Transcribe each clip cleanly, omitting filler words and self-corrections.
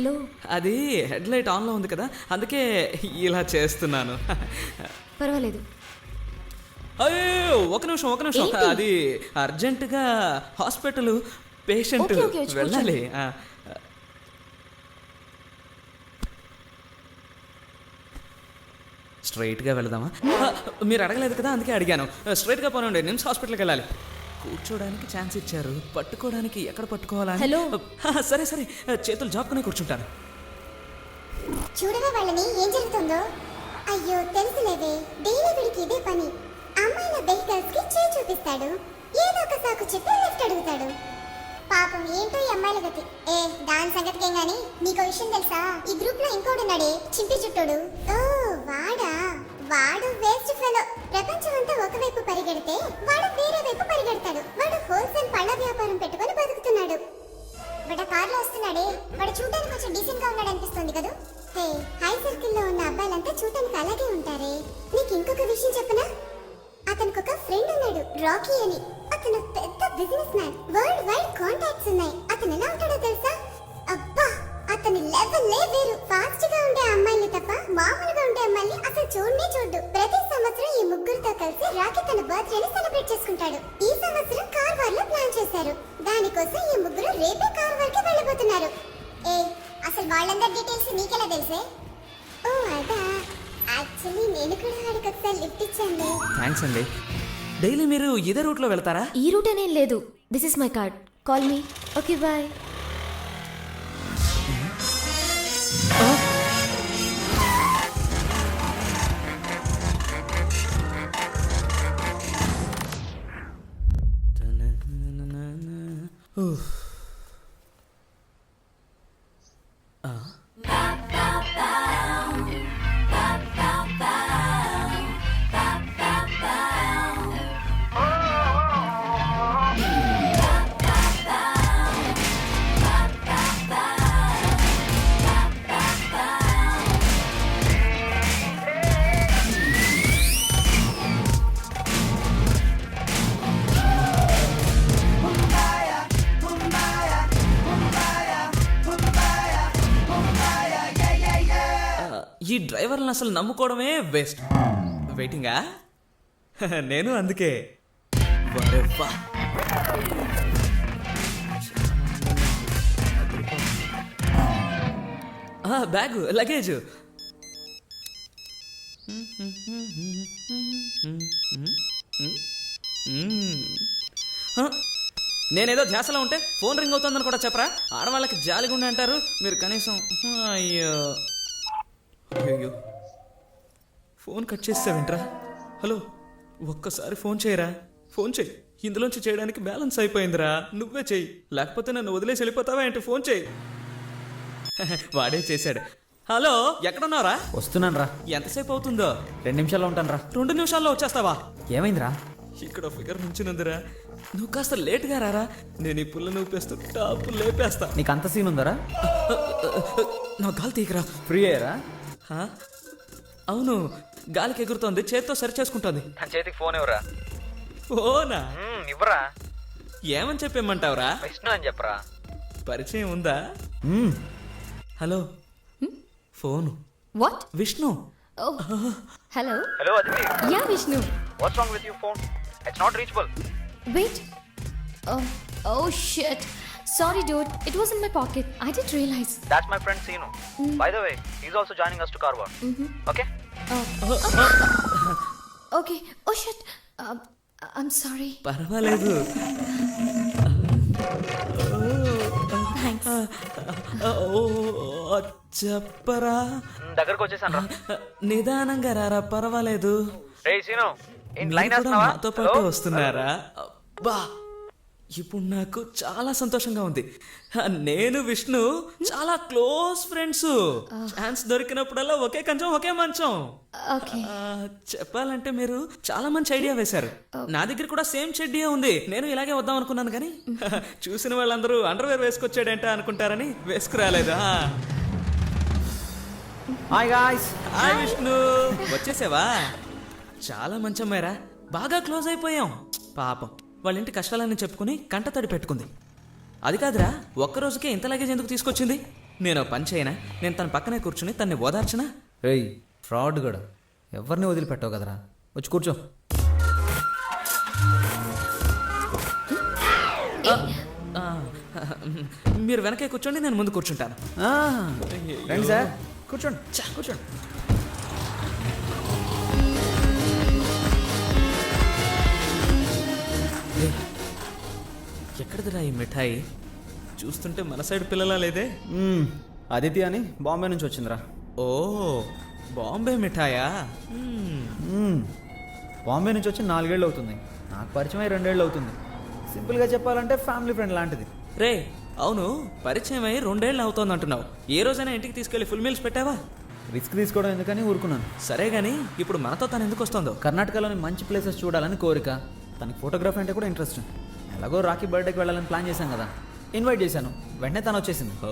Hello. అది head light ఆన్లో ఉంది కదా, అందుకే ఇలా చేస్తున్నాను. పర్వాలేదు. అయ్యో ఒక నిమిషం. ఏంటి? అది అర్జెంటుగా హాస్పిటల్ పేషెంట్ ఓకే, వచ్చి వెళ్ళాలి. స్ట్రైట్గా వెళదామా? మీరు అడగలేదు కదా, అందుకే అడిగాను. స్ట్రైట్గా పోనండి, నిమ్స్ హాస్పిటల్కి వెళ్ళాలి. కూర్చోడానికి ఛాన్స్ ఇచ్చారు, పట్టుకోవడానికి ఎక్కడ పట్టుకోవాలా? హలో. సరే చేతులు జాపుకునే కూర్చుంటాను. చూడవే వాళ్ళని ఏం జరుగుతుందో. అయ్యో తెలుసులేవే, డైలీ వీడికి ఇదే పని. అమ్మాయిల వెహికల్స్ కి చేయి చూపిస్తాడు, ఏదో ఒక సాకు చెప్పి లిఫ్ట్ అడుగుతాడు. పాపం ఏంటో ఈ అమ్మాయిల గతి. దాని సంగతికి ఏం గాని, నీకో విషయం తెలుసా? ఈ గ్రూప్ లో ఇంకోడున్నాడే చింపి చుట్టోడు. ఓ వాడా, వాడు వేస్ట్ ఫెలో. ప్రపంచం అంతా ఒకవైపు పరిగెడితే వాడు వేరే వైపు పరిగెడతాడు. వాడు హోల్సేల్ పళ్ళ వ్యాపారం పెట్టుకొని బతుకుతున్నాడు. బట్ కార్లో వస్తున్నాడే, వాడు చూడడానికి కొంచెం డీసెంట్ గా ఉన్నాడు అనిపిస్తుంది కదా. హై సర్కిల్ లో ఉన్న అబ్బాయిలంతా చూడడానికి అలాగే ఉంటారే. నీకు ఇంకొక విషయం చెప్పనా? అతనికి ఒక ఫ్రెండ్ ఉన్నాడు, రాకీ అని. అతను పెద్ద business man, world wide contacts ఉన్నాయి. అతను ఎలా ఉంటాడో తెలుసా? అబ్బా, అతని లెవెల్లే వేరు. ఫాస్ట్ గా ఉండే అమ్మాయిలు తప్ప మామూలుగా ఉండే అమ్మాయిని అసలు చూడు. ప్రతి సంవత్సరం ఈ ముగ్గురుతో కలిసి రాకీ తన బర్త్డేని సెలబ్రేట్ చేసుకుంటాడు. ఈ సంవత్సరం కార్వార్ లో ప్లాన్ చేశారు. దానికోసం ఈ ముగ్గురు రేపే కార్వార్ కి వెళ్ళబోతున్నారు. అసలు వాళ్ళందరి డీటెయిల్స్ నీకెలా తెలుసే? ఓ అదా, యాక్చువల్లీ నేను కూడా వాడికి ఒకసారి లిఫ్ట్ ఇచ్చాను. థ్యాంక్స్ అండి. డైలీ మీరు ఇదే రూట్లో వెళ్తారా? ఈ రూట్ అనేం లేదు. This is my card, call me. Okay bye. ఈ డ్రైవర్లను అసలు నమ్ముకోవడమే వేస్ట్. వెయిటింగా? నేను అందుకే. Bag, luggage. నేనేదో ధ్యాసలో ఉంటే ఫోన్ రింగ్ అవుతుందని కూడా చెప్పరా? ఆడవాళ్ళకి జాలిగుండి అంటారు మీరు కనీసం. అయ్యో ఫోన్ కట్ చేస్తావేంట్రా? హలో, ఒక్కసారి ఫోన్ చేయరా. ఫోన్ చేయి. ఇందులోంచి చేయడానికి బ్యాలెన్స్ అయిపోయిందిరా. నువ్వే చెయ్యి, లేకపోతే నన్ను వదిలేసి వెళ్ళిపోతావా ఏంటి? ఫోన్ చేయి. వాడే చేశాడు. హలో, ఎక్కడున్నారా? వస్తున్నాను రా. ఎంతసేపు అవుతుందో? 2 నిమిషాల్లో ఉంటాను రా. 2 నిమిషాల్లో వచ్చేస్తావా? ఏమైందిరా? ఇక్కడ ఫిగర్ నుంచినందురా. నువ్వు కాస్త లేట్గా రారా. నేను ఈ పుల్ల నూపేస్తూ టాపు లేపేస్తా. నీకు అంత సీన్ ఉందరా? నా గాలి తీయకరా. ఫ్రీ అయ్యారా? అవును, గాలికి ఎగురుతోంది, చేతితో సరి చేసుకుంటోంది. నా చేతికి ఫోన్ ఇవ్వరా. ఫోనా? ఇవ్వరా. ఏమని చెప్పేమంటావురా? విష్ణు అని చెప్పరా. పరిచయం ఉందా? Hello, phone. What? Vishnu. Hello. Hello Aditi. Yeah Vishnu. What's wrong with your phone? It's not reachable. Wait. Oh shit. Sorry dude, it was in my pocket. I didn't realize. That's my friend Seenu. By the way, he's also joining us to Karwar. Okay? Okay. Oh shit. I'm sorry. పర్వాలేదు. Thanks. చెప్పరా. దగ్గరకు వచ్చేసాను రా. నిదానంగా రారా, పర్వాలేదు. రే scene, మీరు కూడా నాతో పాటు వస్తున్నారా? అబ్బా, ఇప్పుడు నాకు చాలా సంతోషంగా ఉంది. నేను విష్ణు చాలా క్లోజ్ ఫ్రెండ్స్. ఛాన్స్ దొరికినప్పుడల్లా ఒకే కంచం ఒకే మంచం. చెప్పాలంటే మీరు చాలా మంచి ఐడియా వేశారు. నా దగ్గర కూడా సేమ్ చెడ్డీ ఉంది. నేను ఇలాగే వద్దాం అనుకున్నాను కానీ చూసిన వాళ్ళందరూ అండర్వేర్ వేసుకొచ్చాడంట అనుకుంటారని వేసుకురాలేదు. హాయ్ విష్ణు, వచ్చేసావా? చాలా మంచి అమ్మాయిరా, బాగా క్లోజ్ అయిపోయాం. పాపం వాళ్ళ ఇంటి కష్టాలన్నీ చెప్పుకుని కంటతడి పెట్టుకుంది. అది కాదురా, ఒక్కరోజుకే ఇంత లగేజ్ ఎందుకు తీసుకొచ్చింది? నేను ఓ పని చేయనా? నేను తన పక్కనే కూర్చుని తన్ని ఓదార్చనా? రేయ్ ఫ్రాడ్ కూడా ఎవరిని వదిలిపెట్టావు కదరా, వచ్చి కూర్చో. ఆ, మీరు వెనకే కూర్చోండి, నేను ముందు కూర్చుంటాను. రండి సార్, కూర్చోండి కూర్చోండి. ఎక్కడిదిరా ఈ మిఠాయి? చూస్తుంటే మన సైడ్ పిల్లలా లేదే. అదితి అని బాంబే నుంచి వచ్చిందిరా. ఓ, బాంబే మిఠాయా? బాంబే నుంచి వచ్చి 4 ఏళ్ళు అవుతుంది. నాకు పరిచయం అయ్యి 2 ఏళ్ళు అవుతుంది. సింపుల్గా చెప్పాలంటే ఫ్యామిలీ ఫ్రెండ్ లాంటిది. రే అవును, పరిచయం అయ్యి 2 ఏళ్ళు అవుతోంది అంటున్నావు. ఏ రోజైనా ఇంటికి తీసుకెళ్లి ఫుల్ మీల్స్ పెట్టావా? రిస్క్ తీసుకోవడం ఎందుకని ఊరుకున్నాను. సరే గానీ ఇప్పుడు మనతో తను ఎందుకు వస్తుందో? కర్ణాటకలోని మంచి ప్లేసెస్ చూడాలని కోరిక, తనకి ఫోటోగ్రఫీ అంటే కూడా ఇంట్రెస్ట్. ఎలాగో రాఖీ బర్త్డేకి వెళ్ళాలని ప్లాన్ చేశాం కదా, ఇన్వైట్ చేశాను. వెంటనే తను వచ్చేసింది. ఓ,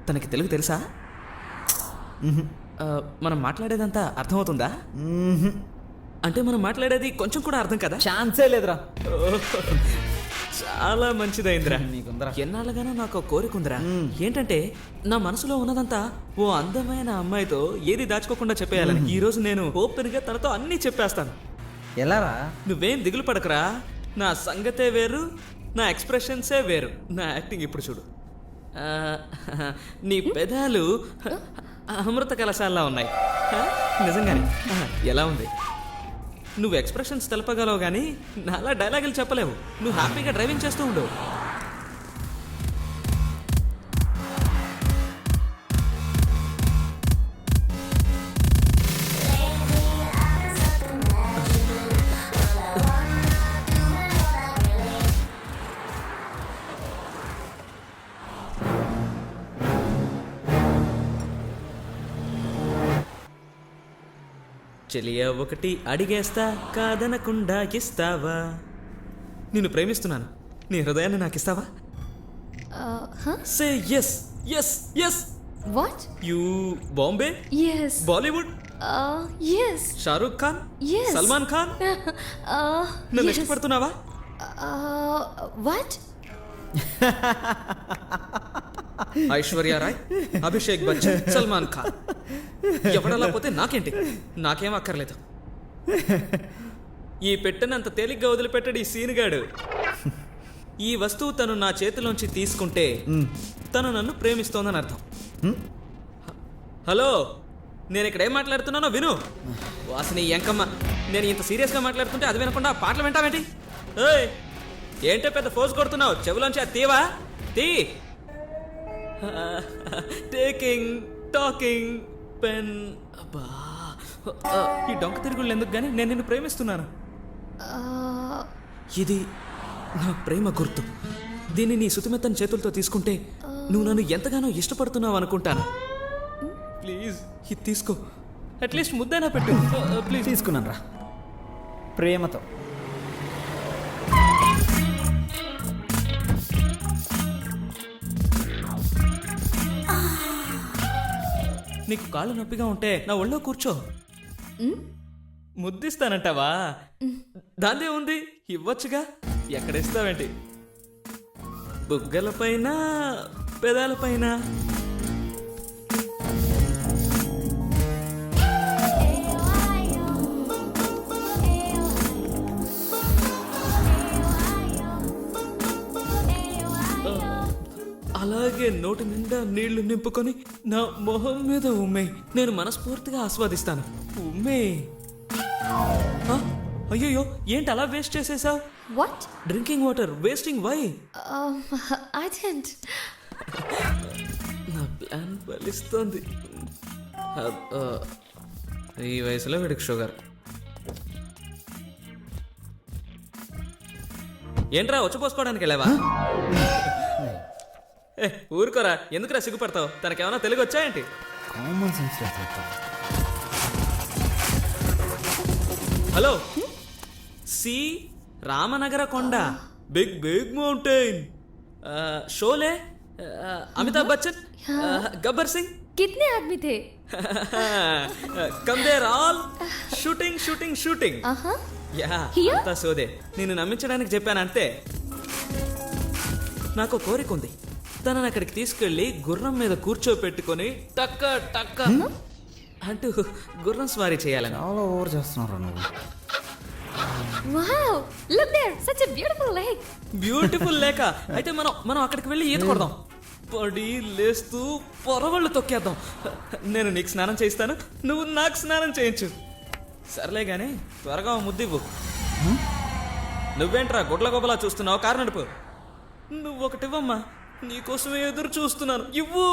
తనకి తెలుగు తెలుసా? మనం మాట్లాడేదంతా అర్థమవుతుందా? అంటే మనం మాట్లాడేది కొంచెం కూడా అర్థం కదా? ఛాన్సే లేదురా. చాలా మంచిదైందిరా. నీకుందరా. ఎన్నాళ్ళగానో నాకు ఒక కోరిక ఉందిరా. ఏంటంటే నా మనసులో ఉన్నదంతా ఓ అందమైన అమ్మాయితో ఏది దాచుకోకుండా చెప్పేయాలని. ఈ రోజు నేను ఓపెన్ గా తనతో అన్నీ చెప్పేస్తాను. ఎలారా? నువ్వేం దిగులు పడకరా. నా సంగతే వేరు, నా ఎక్స్ప్రెషన్సే వేరు. నా యాక్టింగ్ ఇప్పుడు చూడు. నీ పెదాలు అమృత కలశాల్లా ఉన్నాయి. నిజంగానే ఎలా ఉంది? నువ్వు ఎక్స్ప్రెషన్స్ తెలపగలవు కానీ నాలా డైలాగులు చెప్పలేవు. నువ్వు హ్యాపీగా డ్రైవింగ్ చేస్తూ ఉండు. చెలియా ఒకటి అడిగేస్తా, కాదనకుండా ఇస్తావా? నిన్ను ప్రేమిస్తున్నాను, నీ హృదయాన్ని నాకు ఇస్తావా? Say yes yes yes. What? You Bombay, Yes. Bollywood, Yes. Shah Rukh Khan, Yes. Salman Khan. నన్ను Yes. ఇష్టపడుతున్నావా? What? ఐశ్వర్య రాయ్, అభిషేక్ బచ్చన్, సల్మాన్ ఖాన్. ఎవడలా పోతే నాకేంటి? నాకేం అక్కర్లేదు. ఈ పెట్టెనంత తేలిగ్గా వదిలిపెట్టాడు ఈ సీనుగాడు. ఈ వస్తువు తను నా చేతిలోంచి తీసుకుంటే తను నన్ను ప్రేమిస్తోందని అర్థం. హలో, నేను ఇక్కడ ఏం మాట్లాడుతున్నానో విను. వాసిని ఎంకమ్మ, నేను ఇంత సీరియస్గా మాట్లాడుతుంటే అది వినకుండా పాటలు వింటావేంటి? ఏయ్, ఏంటో పెద్ద ఫోర్స్ కొడుతున్నావు? చెవులోంచి అది తీవా? తీ. Taking, talking, pen. అబ్బా, ఈ డొంక తిరుగుళ్ళు ఎందుకు కానీ నేను నిన్ను ప్రేమిస్తున్నాను. ఇది నా ప్రేమ గుర్తు. దీన్ని నీ సుతిమెత్తని చేతులతో తీసుకుంటే నువ్వు నన్ను ఎంతగానో ఇష్టపడుతున్నావు అనుకుంటాను. ప్లీజ్ ఇది తీసుకో, అట్లీస్ట్ ముద్దైనా పెట్టు. ప్లీజ్. తీసుకున్నాను రా, ప్రేమతో. నీకు కాళ్ళు నొప్పిగా ఉంటే నా ఒళ్ళో కూర్చో. ముద్దిస్తానంటావా? దాందే ఉంది, ఇవ్వచ్చుగా. ఎక్కడిస్తావేంటి? బుగ్గల పైన, పెదాల పైన. అలాగే నోటి నిండా నీళ్లు నింపుకొని నా మొహం మీద ఉమ్మే. నేను మనస్ఫూర్తిగా ఆస్వాదిస్తాను. ఉమ్మే. అయ్యో, ఏంటి అలా వేస్ట్ చేసేసావు? What? Drinking water wasting. Why? I didn't. నా ప్లాన్ ఫలిస్తోంది. ఈ వయసులో వీడికి షుగర్. ఏంట్రా వచ్చి పోసుకోవడానికి వెళ్ళావా? ఊరుకోరా, ఎందుకురా సిగ్గుపడతావు? తనకేమైనా తెలుగు వచ్చా ఏంటి? Common sense. Hello, see Ramanagara కొండ, big big mountain. Sholay, Amitabh Bachchan, Gabbar Singh. कितने आदमी थे? Come there all shooting shooting shooting. Yeah, Here? అంతా సోదే. నిన్ను నమ్మించడానికి చెప్పాను అంతే. నాకు కోరిక ఉంది. తనని అక్కడికి తీసుకెళ్లి గుర్రం మీద కూర్చోపెట్టుకొని టక్క టక్క అంటూ గుర్రం స్వారీ చేయాలని. చాలా ఓవర్ చేస్తున్నారు నువ్వు. Wow, look there, such a beautiful lake. Beautiful లేక అయితే మనం అక్కడికి వెళ్ళి ఈత కొడదాం. పడి లేస్తూ పొరవళ్ళు తొక్కేద్దాం. నేను నీకు స్నానం చేయిస్తాను, నువ్వు నాకు స్నానం చేయించు. సర్లే గానీ త్వరగా ఓ ముద్దివ్వు. నువ్వేంట్రా గుడ్ల గొప్పలా చూస్తున్నావు? కారు నడుపు. నువ్వు ఒకటివ్వమ్మా, నీకోసమే ఎదురు చూస్తున్నాను. ఇవ్వు.